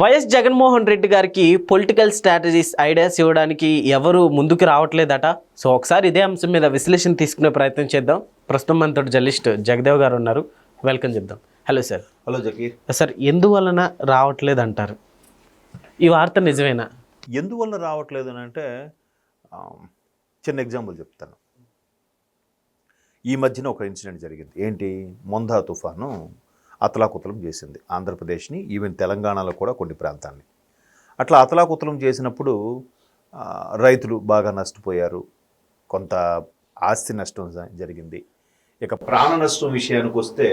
YS Jaganmohan Reddy గారికి political strategies ideas ఇవ్వడానికి ఎవరు ముందుకు రావట్లేదట. సో ఒకసారి ఇదే అంశం మీద విశ్లేషణ తీసుకునే ప్రయత్నం చేద్దాం. ప్రస్తుతం మనతో జర్నలిస్ట్ జగదేవ్ గారు ఉన్నారు, వెల్కమ్ చెప్దాం. Hello sir. Hello Zakir sir, ఎందువలన రావట్లేదు అంటారు? ఈ వార్త నిజమేనా? ఎందువల్ల రావట్లేదు అని అంటే చిన్న ఎగ్జాంపుల్ చెప్తాను. ఈ మధ్యన ఒక ఇన్సిడెంట్ జరిగింది. ఏంటి? మొందా తుఫాను అతలాకుతలం చేసింది ఆంధ్రప్రదేశ్ని, ఈవెన్ తెలంగాణలో కూడా కొన్ని ప్రాంతాన్ని. అట్లా అతలాకుతలం చేసినప్పుడు రైతులు బాగా నష్టపోయారు, కొంత ఆస్తి నష్టం జరిగింది. ఇక ప్రాణ నష్టం విషయానికి వస్తే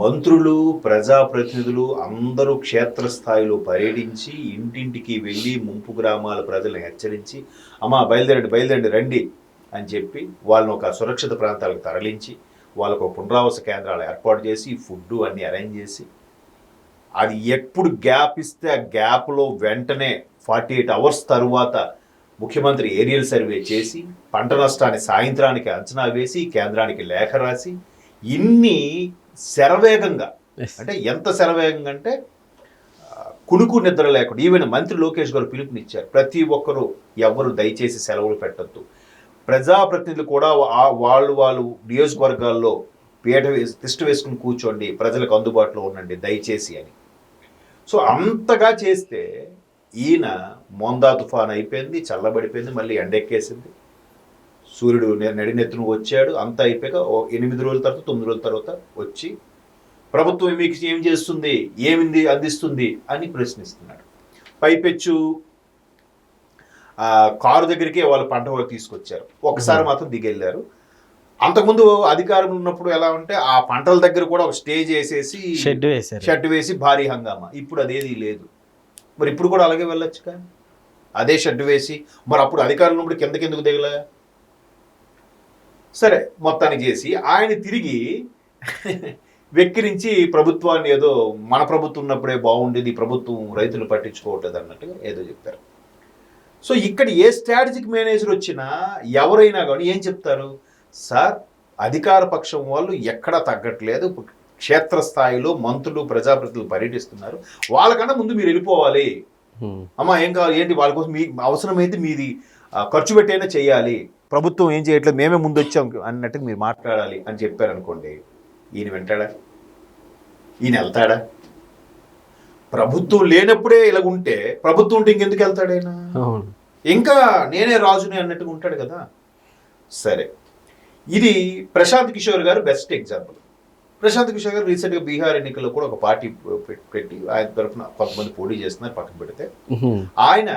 మంత్రులు, ప్రజాప్రతినిధులు అందరూ క్షేత్రస్థాయిలో పర్యటించి ఇంటింటికి వెళ్ళి ముంపు గ్రామాల ప్రజలను హెచ్చరించి, అమ్మా బయలుదేరండి రండి అని చెప్పి వాళ్ళని ఒక సురక్షిత ప్రాంతాలకు తరలించి వాళ్ళకు పునరావాస కేంద్రాలు ఏర్పాటు చేసి ఫుడ్ అన్నీ అరేంజ్ చేసి, అది ఎప్పుడు గ్యాప్ ఇస్తే ఆ గ్యాప్లో వెంటనే 48 అవర్స్ తరువాత ముఖ్యమంత్రి ఏరియల్ సర్వే చేసి పంట నష్టాన్ని సాయంత్రానికి అంచనా వేసి కేంద్రానికి లేఖ రాసి, ఇన్ని శరవేగంగా, అంటే ఎంత శరవేగంగా అంటే కునుకు నిద్ర లేకుండా, ఈవెన్ మంత్రి లోకేష్ గారు పిలుపునిచ్చారు, ప్రతి ఒక్కరూ ఎవరు దయచేసి సెలవులు పెట్టద్దు, ప్రజాప్రతినిధులు కూడా వాళ్ళు నియోజకవర్గాల్లో తిష్ట వేసుకుని కూర్చోండి, ప్రజలకు అందుబాటులో ఉండండి దయచేసి అని. సో అంతగా చేస్తే ఈయన మొందా తుఫాన్ అయిపోయింది, చల్లబడిపోయింది, మళ్ళీ ఎండెక్కేసింది, సూర్యుడు నడినెత్తును వచ్చాడు, అంతా అయిపోయాక 8 రోజుల తర్వాత 9 రోజుల తర్వాత వచ్చి ప్రభుత్వం మీకు ఏం చేస్తుంది, ఏమింది అందిస్తుంది అని ప్రశ్నిస్తున్నాడు. పైపెచ్చు కారు దగ్గరికే వాళ్ళు పంట తీసుకొచ్చారు, ఒకసారి మాత్రం దిగెళ్ళారు. అంతకుముందు అధికారం ఉన్నప్పుడు ఎలా ఉంటే ఆ పంటల దగ్గర కూడా ఒక స్టేజ్ వేసేసి షెడ్ వేసి భారీ హంగామా. ఇప్పుడు అదేది లేదు. మరి ఇప్పుడు కూడా అలాగే వెళ్ళొచ్చు కానీ అదే షెడ్ వేసి, మరి అప్పుడు అధికారం ఉన్నప్పుడు కిందకెందుకు దిగలే? సరే మొత్తానికి చేసి ఆయన తిరిగి వెక్కిరించి ప్రభుత్వాన్ని ఏదో మన ప్రభుత్వం ఉన్నప్పుడే బాగుండేది, ప్రభుత్వం రైతులు పట్టించుకోవట్లేదు అన్నట్టుగా ఏదో చెప్పారు. సో ఇక్కడ ఏ స్ట్రాటజిక్ మేనేజర్ వచ్చినా ఎవరైనా కానీ ఏం చెప్తారు? సార్, అధికార పక్షం వాళ్ళు ఎక్కడా తగ్గట్లేదు, క్షేత్రస్థాయిలో మంత్రులు ప్రజాప్రతినిధులు పర్యటిస్తున్నారు, వాళ్ళకన్నా ముందు మీరు వెళ్ళిపోవాలి, అమ్మా ఏం కావాలి ఏంటి, వాళ్ళ కోసం మీ అవసరమైతే మీది ఖర్చు పెట్టైనా చేయాలి, ప్రభుత్వం ఏం చేయట్లేదు మేమే ముందు వచ్చాం అన్నట్టు మీరు మాట్లాడాలి అని చెప్పారనుకోండి, ఈయన వింటాడా? ఈయన వెళ్తాడా? ప్రభుత్వం లేనప్పుడే ఇలాగుంటే ప్రభుత్వం ఉంటే ఇంకెందుకు వెళ్తాడైనా? ఇంకా నేనే రాజుని అన్నట్టుగా ఉంటాడు కదా. సరే, ఇది ప్రశాంత్ కిషోర్ గారు బెస్ట్ ఎగ్జాంపుల్. ప్రశాంత్ కిషోర్ గారు రీసెంట్గా బీహార్ ఎన్నికల్లో కూడా ఒక పార్టీ పెట్టి ఆయన తరఫున కొంతమంది పోటీ చేస్తున్నారు. పక్కన పెడితే ఆయన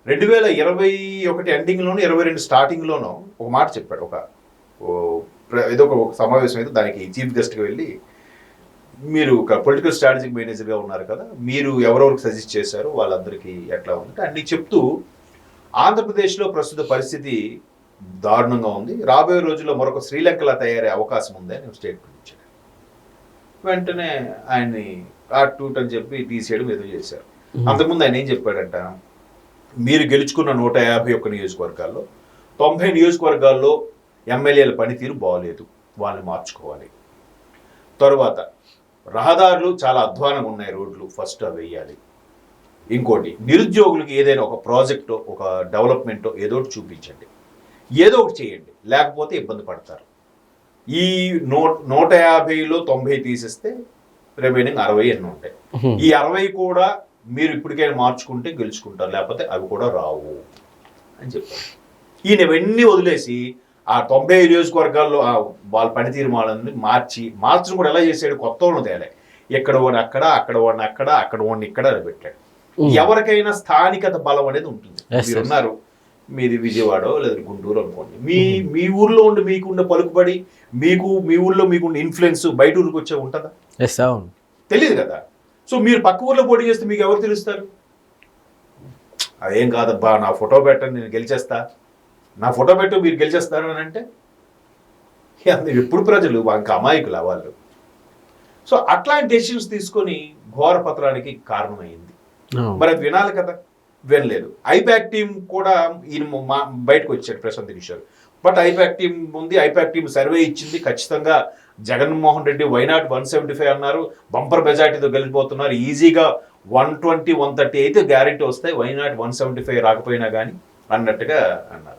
2021 ఎండింగ్లోనూ 22 స్టార్టింగ్లోనూ ఒక మాట చెప్పాడు. ఏదో ఒక సమావేశం అయితే దానికి చీఫ్ గెస్ట్గా వెళ్ళి, మీరు ఒక పొలిటికల్ స్ట్రాటజిక్ మేనేజర్గా ఉన్నారు కదా, మీరు ఎవరెవరికి సజెస్ట్ చేశారు, వాళ్ళందరికీ ఎట్లా ఉంది అన్ని చెప్తూ, ఆంధ్రప్రదేశ్లో ప్రస్తుత పరిస్థితి దారుణంగా ఉంది, రాబోయే రోజుల్లో మరొక శ్రీలంకలా తయారయ్యే అవకాశం ఉంది అని స్టేట్మెంట్ ఇచ్చాడు. వెంటనే ఆయన్ని టూట్ అని చెప్పి తీసేయడం ఏదో చేశారు. అంతకుముందు ఆయన ఏం చెప్పాడంట, మీరు గెలుచుకున్న 151 నియోజకవర్గాల్లో 90 నియోజకవర్గాల్లో ఎమ్మెల్యేల పనితీరు బాగోలేదు, వాళ్ళని మార్చుకోవాలి. తరువాత రహదారులు చాలా అధ్వానంగా ఉన్నాయి, రోడ్లు ఫస్ట్ అవి వేయాలి. ఇంకోటి, నిరుద్యోగులకి ఏదైనా ఒక ప్రాజెక్టో ఒక డెవలప్మెంటో ఏదో ఒకటి చూపించండి, ఏదో ఒకటి చేయండి, లేకపోతే ఇబ్బంది పడతారు. ఈ 150లో 90 తీసేస్తే రిమైనింగ్ 60 ఎన్ని ఉంటాయి. ఈ 60 కూడా మీరు ఇప్పటికైనా మార్చుకుంటే గెలుచుకుంటారు, లేకపోతే అవి కూడా రావు అని చెప్పారు. ఈయన ఇవన్నీ వదిలేసి ఆ 90 నియోజకవర్గాల్లో వాళ్ళ పనితీరు మార్చడం కూడా ఎలా చేశాడు? కొత్త వాళ్ళని తేలే, ఎక్కడ వాడిని అక్కడ, అక్కడ వాడిని అక్కడ, అక్కడ వాడిని ఇక్కడ అని పెట్టాడు. ఎవరికైనా స్థానికత బలం అనేది ఉంటుంది. మీరున్నారు, మీది విజయవాడ లేదా గుంటూరు అనుకోండి, మీ ఊర్లో ఉండి మీకున్న పలుకుబడి, మీ ఊర్లో మీకున్న ఇన్ఫ్లుయెన్స్ బయట ఊరికి వచ్చే ఉంటుందా? తెలియదు కదా. సో మీరు పక్క ఊర్లో పోటీ చేస్తే మీకు ఎవరు తెలుస్తారు? అదేం కాదబ్బా, నా ఫోటో పెట్టండి నేను గెలిచేస్తా, నా ఫోటో పెట్టు మీరు గెలిచేస్తారు అని అంటే ఎప్పుడు ప్రజలు ఇంకా అమాయకులు వాళ్ళు. సో అట్లాంటి డెసిషన్స్ తీసుకొని ఘోర పత్రానికి కారణమైంది. మరి అది వినాలి కదా, వినలేదు. ఐపాక్ టీం కూడా ఈయన బయటకు వచ్చాడు Prashant Kishor. But IPAC team ఉంది, ఐపాక్ టీం సర్వే ఇచ్చింది, ఖచ్చితంగా జగన్మోహన్ రెడ్డి వైనాట్ 175 అన్నారు, బంపర్ మెజార్టీతో గెలిచిపోతున్నారు, ఈజీగా 120, 130 అయితే గ్యారెంటీ వస్తాయి, వై నాట్ 175 రాకపోయినా కానీ అన్నట్టుగా అన్నారు.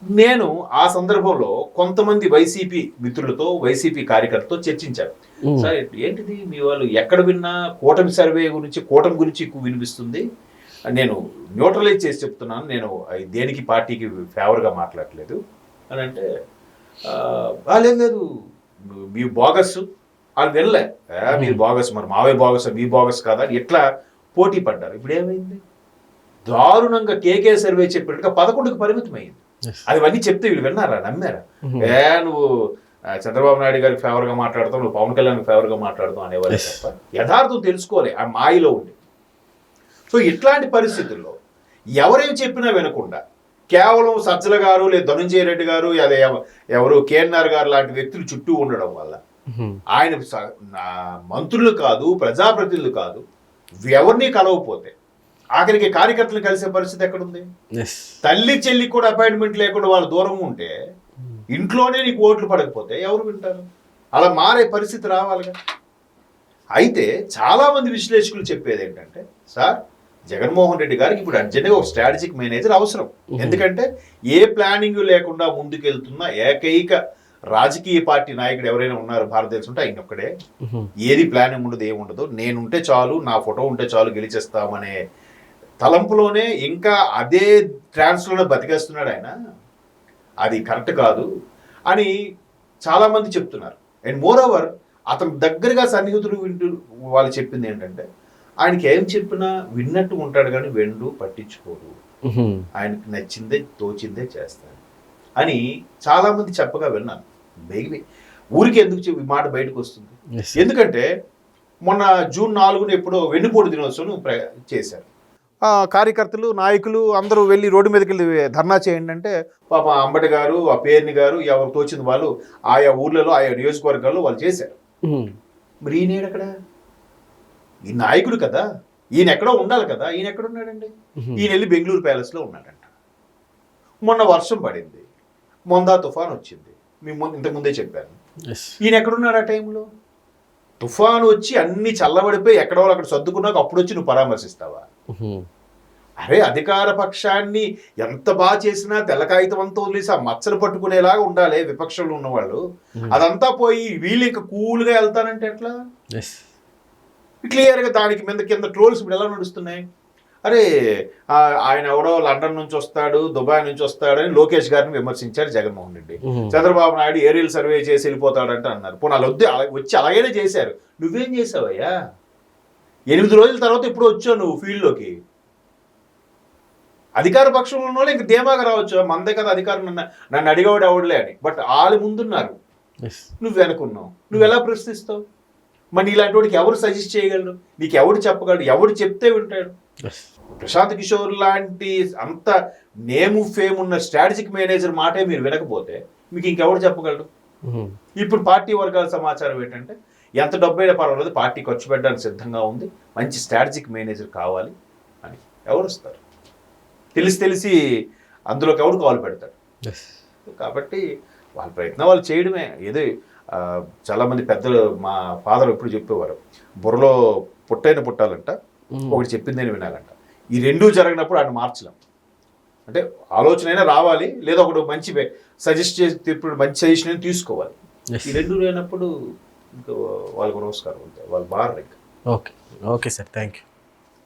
నేను ఆ సందర్భంలో కొంతమంది వైసీపీ మిత్రులతో, వైసీపీ కార్యకర్తలతో చర్చించాను. సార్ ఏంటిది మీ వాళ్ళు ఎక్కడ విన్నా కూటమి సర్వే గురించి, కూటమి గురించి ఎక్కువ వినిపిస్తుంది, నేను న్యూట్రలైజ్ చేసి చెప్తున్నాను, నేను దేనికి పార్టీకి ఫేవర్గా మాట్లాడలేదు అని అంటే, లేదు మీ బోగస్ వాళ్ళు వెళ్ళలే, మీరు బోగస్, మరి మావే బోగస్, మీ బోగస్ కాదా అని ఎట్లా పోటీ పడ్డారు. ఇప్పుడు ఏమైంది, దారుణంగా కేకే సర్వే చెప్పినట్టుగా 11కి పరిమితమైంది. అది అన్నీ చెప్తే వీళ్ళు విన్నారా, నమ్మారా? నువ్వు చంద్రబాబు నాయుడు గారికి ఫేవర్గా మాట్లాడతావు, నువ్వు పవన్ కళ్యాణ్కి ఫేవర్గా మాట్లాడతావు అనేవాళ్ళు తప్ప యథార్థం తెలుసుకోలే, ఆ మాయలో ఉండి. సో ఇట్లాంటి పరిస్థితుల్లో ఎవరేం చెప్పినా వినకుండా కేవలం సజ్జల గారు లేదా ధనుంజయ రెడ్డి గారు, అదే ఎవరు కేఎన్ఆర్ గారు లాంటి వ్యక్తులు చుట్టూ ఉండడం వల్ల ఆయన మంత్రులు కాదు, ప్రజాప్రతినిధులు కాదు, ఎవరిని కలవపోతే ఆఖరికి కార్యకర్తలు కలిసే పరిస్థితి ఎక్కడుంది? తల్లి చెల్లి కూడా అపాయింట్మెంట్ లేకుండా వాళ్ళు దూరంగా ఉంటే, ఇంట్లోనే నీకు ఓట్లు పడకపోతే ఎవరు వింటారు? అలా మారే పరిస్థితి రావాలిగా. అయితే చాలామంది విశ్లేషకులు చెప్పేది ఏంటంటే, సార్ జగన్మోహన్ రెడ్డి గారికి ఇప్పుడు అర్జెంట్గా ఒక స్ట్రాటజిక్ మేనేజర్ అవసరం. ఎందుకంటే ఏ ప్లానింగ్ లేకుండా ముందుకెళ్తున్న ఏకైక రాజకీయ పార్టీ నాయకుడు ఎవరైనా ఉన్నారు భారతదేశం ఉంటే ఆయన ఒక్కడే. ఏది ప్లానింగ్ ఉండదు, ఏముండదు, నేనుంటే చాలు, నా ఫోటో ఉంటే చాలు, గెలిచేస్తామనే తలంపులోనే ఇంకా అదే ట్రాన్స్లోనే బతికేస్తున్నాడు ఆయన. అది కరెక్ట్ కాదు అని చాలామంది చెప్తున్నారు. అండ్ మోర్ ఓవర్ అతని దగ్గరగా సన్నిహితులు వింటూ వాళ్ళు చెప్పింది ఏంటంటే, ఆయనకి ఏం చెప్పినా విన్నట్టు ఉంటాడు కానీ వెండు పట్టించుకోరు, ఆయనకి నచ్చిందే తోచిందే చేస్తాడు అని చాలామంది చెప్పగా విన్నాను. బేగి ఊరికి ఎందుకు ఈ మాట బయటకు వస్తుంది? ఎందుకంటే మొన్న జూన్ 4న ఎప్పుడో వెన్నుపోటు దినోత్సవం చేశారు. కార్యకర్తలు, నాయకులు అందరూ వెళ్ళి రోడ్డు మీదకి వెళ్ళి ధర్నా చేయండి అంటే, పాప అంబటి గారు, ఆ పేరుని గారు, ఎవరు తోచింది వాళ్ళు ఆయా ఊర్లలో, ఆయా నియోజకవర్గాల్లో వాళ్ళు చేశారు. మరి ఈయన ఎక్కడ? ఈ నాయకుడు కదా, ఈయన ఎక్కడో ఉండాలి కదా, ఈయన ఎక్కడ ఉన్నాడండి? ఈయన వెళ్ళి బెంగళూరు ప్యాలెస్లో ఉన్నాడంట. మొన్న వర్షం పడింది, మొందా తుఫాన్ వచ్చింది, ఇంతకుముందే చెప్పాను. ఈయన ఎక్కడున్నాడు ఆ టైంలో? తుఫాను వచ్చి అన్ని చల్లబడిపోయి ఎక్కడో అక్కడ సర్దుకున్నాక అప్పుడు వచ్చి నువ్వు పరామర్శిస్తావా? అరే అధికార పక్షాన్ని ఎంత బాగా చేసినా తెల్లకాగితం అంతా వదిలేసి ఆ మచ్చలు పట్టుకునేలాగా ఉండాలి విపక్షంలో ఉన్నవాళ్ళు. అదంతా పోయి వీళ్ళు ఇంకా కూల్గా వెళ్తానంటే ఎట్లా? క్లియర్గా దానికి మీద కింద ట్రోల్స్ ఇప్పుడు ఎలా నడుస్తున్నాయి. అరే ఆయన ఎవడో లండన్ నుంచి వస్తాడు, దుబాయ్ నుంచి వస్తాడని లోకేష్ గారిని విమర్శించారు జగన్మోహన్ రెడ్డి. చంద్రబాబు నాయుడు ఏరియల్ సర్వే చేసి వెళ్ళిపోతాడంటే అన్నారు. పోనీ వాళ్ళు వచ్చి అలాగైనా చేశారు. నువ్వేం చేసావయ్యా? 8 రోజుల తర్వాత ఇప్పుడు వచ్చావు నువ్వు ఫీల్డ్లోకి. అధికార పక్షంలో ఉన్న వాళ్ళు ఇంక ధీమాగా రావచ్చు, మందే కదా అధికారం, నన్ను అడిగేవాడు ఎవడలే అని. బట్ వాళ్ళు ముందున్నారు, నువ్వు వెనుకున్నావు. నువ్వు ఎలా ప్రశ్నిస్తావు? మరి ఇలాంటి వాడికి ఎవరు సజెస్ట్ చేయగలరు? నీకు ఎవడు చెప్పగలడు? ఎవడు చెప్తే వింటాడు? ప్రశాంత్ కిషోర్ లాంటి అంత నేము ఫేమ్ ఉన్న స్ట్రాటజిక్ మేనేజర్ మాటే మీరు వినకపోతే మీకు ఇంకెవడు చెప్పగలడు? ఇప్పుడు పార్టీ వర్గాల సమాచారం ఏంటంటే, ఎంత డబ్బైనా పర్వాలేదు, పార్టీ ఖర్చు పెట్టడానికి సిద్ధంగా ఉంది, మంచి స్ట్రాటజిక్ మేనేజర్ కావాలి అని. ఎవరు వస్తారు? తెలిసి అందులోకి ఎవడు కాల్ పెడతాడు? కాబట్టి వాళ్ళ ప్రయత్నం వాళ్ళు చేయడమే. ఏదో చాలామంది పెద్దలు, మా ఫాదర్ ఎప్పుడు చెప్పేవారు, బుర్రలో పుట్టైన పుట్టాలంట, ఒకటి చెప్పిందని వినాలంట. ఈ రెండూ జరగనప్పుడు ఆయన మార్చలేం. అంటే ఆలోచన అయినా రావాలి, లేదా ఒకటి మంచి సజెస్ట్ చేసి మంచి సజెషన్ తీసుకోవాలి. ఈ రెండు లేనప్పుడు ఇంకా వాళ్ళకు నమస్కారం ఉంటాయి, వాళ్ళు బాగా. Okay sir, thank you.